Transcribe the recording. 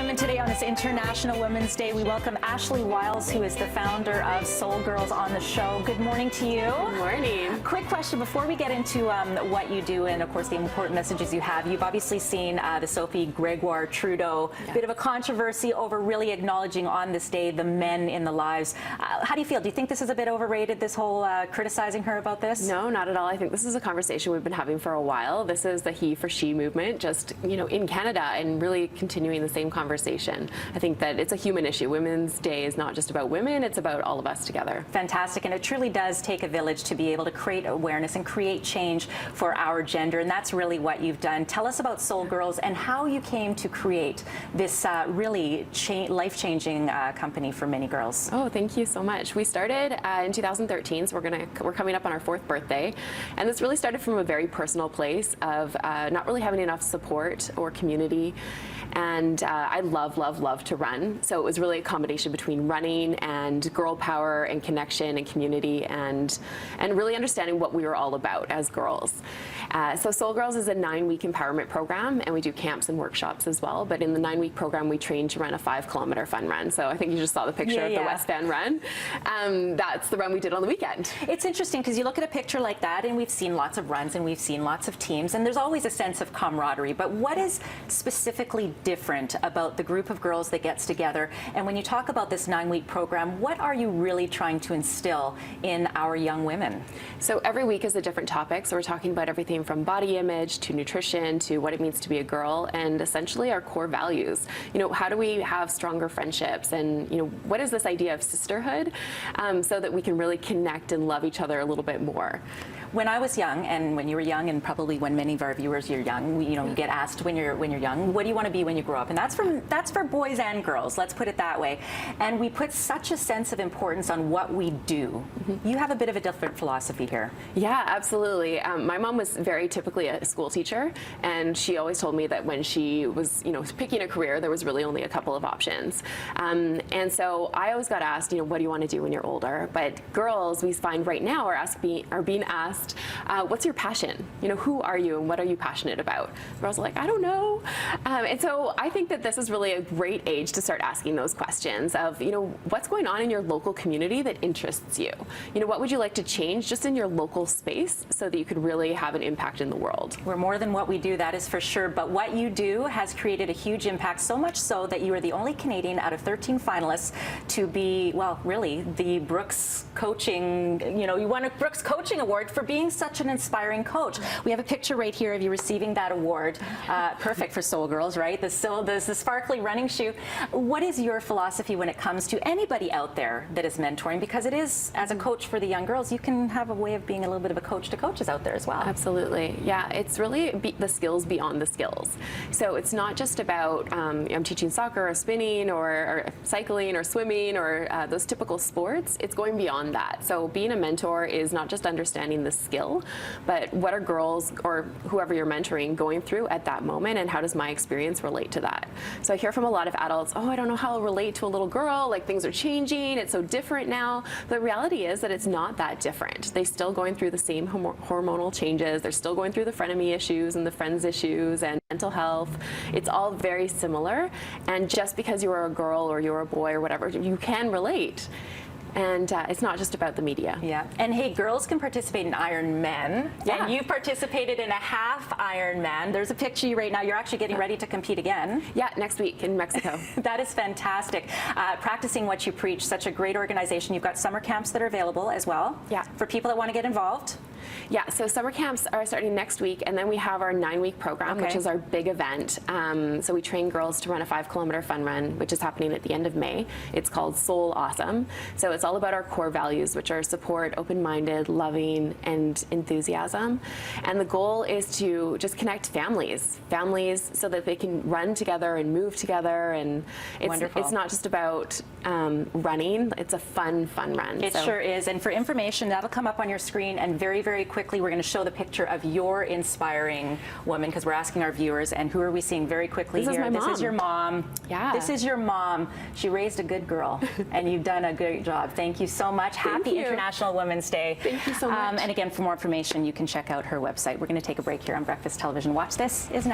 women today on this International Women's Day. We welcome Ashley Wiles, who is the founder of Soul Girls, on the show. Good morning to you. Good morning. Quick question before we get into what you do and, of course, the important messages you have. You've obviously seen the Sophie Gregoire Trudeau, bit of a controversy over really acknowledging on this day the men in the lives. How do you feel? Do you think this is a bit overrated, this whole criticizing her about this? No, not at all. I think this is a conversation we've been having for a while. This is the he for she movement, just, in Canada, and really continuing the same conversation. I think that it's a human issue. Women's Day is not just about women, it's about all of us together. Fantastic, and it truly does take a village to be able to create awareness and create change for our gender, and that's really what you've done. Tell us about Soul Girls and how you came to create this really life-changing company for many girls. Oh, thank you so much. We started in 2013, so we're coming up on our 4th birthday, and this really started from a very personal place of not really having enough support or community. And I love to run. So it was really a combination between running and girl power and connection and community and really understanding what we were all about as girls. So Soul Girls is a 9-week empowerment program, and we do camps and workshops as well. But in the 9-week program, we train to run a 5-kilometer fun run. So I think you just saw the picture of the West Van run. That's the run we did on the weekend. It's interesting because you look at a picture like that, and we've seen lots of runs and we've seen lots of teams, and there's always a sense of camaraderie. But what is specifically different about the group of girls that gets together? And when you talk about this 9-week program, what are you really trying to instill in our young women? So every week is a different topic. So we're talking about everything from body image to nutrition to what it means to be a girl, and essentially our core values. How do we have stronger friendships, and what is this idea of sisterhood, so that we can really connect and love each other a little bit more. When I was young, and when you were young, and probably when many of our viewers are young, you get asked when you're young, what do you want to be when you grow up? And that's for boys and girls. Let's put it that way. And we put such a sense of importance on what we do. You have a bit of a different philosophy here. Yeah, absolutely. My mom was very typically a school teacher, and she always told me that when she was, picking a career, there was really only a couple of options. And so I always got asked, what do you want to do when you're older? But girls, we find right now, are being asked, what's your passion? Who are you and what are you passionate about? Girls are like, I don't know. And so I think that this is really a great age to start asking those questions of, what's going on in your local community that interests you? What would you like to change just in your local space so that you could really have an impact in the world? We're more than what we do, that is for sure. But what you do has created a huge impact, so much so that you are the only Canadian out of 13 finalists to be, well, really, the Brooks Coaching, you won a Brooks Coaching Award for being such an inspiring coach. We have a picture right here of you receiving that award. Perfect for Soul Girls, right? The sparkly running shoe. What is your philosophy when it comes to anybody out there that is mentoring? Because it is, as a coach for the young girls, you can have a way of being a little bit of a coach to coaches out there as well. Absolutely. Yeah, it's really the skills beyond the skills. So it's not just about I'm teaching soccer or spinning or cycling or swimming or those typical sports. It's going beyond that. So being a mentor is not just understanding the skill, but what are girls or whoever you're mentoring going through at that moment, and how does my experience relate to that? So I hear from a lot of adults, oh, I don't know how I'll relate to a little girl, like things are changing, it's so different now. The reality is that it's not that different. They're still going through the same hormonal changes, they're still going through the frenemy issues and the friends issues and mental health. It's all very similar, and just because you're a girl or you're a boy or whatever, you can relate. And it's not just about the media. Yeah. And hey, girls can participate in Ironman. Yeah. And you participated in a half Ironman. There's a picture of you right now. You're actually getting ready to compete again. Yeah, next week in Mexico. That is fantastic. Practicing what you preach, such a great organization. You've got summer camps that are available as well. Yeah. For people that want to get involved. Yeah, so summer camps are starting next week, and then we have our 9-week program, which is our big event. So we train girls to run a 5-kilometer fun run, which is happening at the end of May. It's called Soul Awesome. So it's all about our core values, which are support, open-minded, loving, and enthusiasm. And the goal is to just connect families so that they can run together and move together. And it's not just about running, it's a fun run. It sure is. And for information, that'll come up on your screen, and very quickly, we're going to show the picture of your inspiring woman, because we're asking our viewers, and who are we seeing very quickly here? This is my mom. This is your mom. Yeah. This is your mom. She raised a good girl, and you've done a great job. Thank you so much. Happy International Women's Day. Thank you so much. And again, for more information, you can check out her website. We're going to take a break here on Breakfast Television. Watch This Is Now.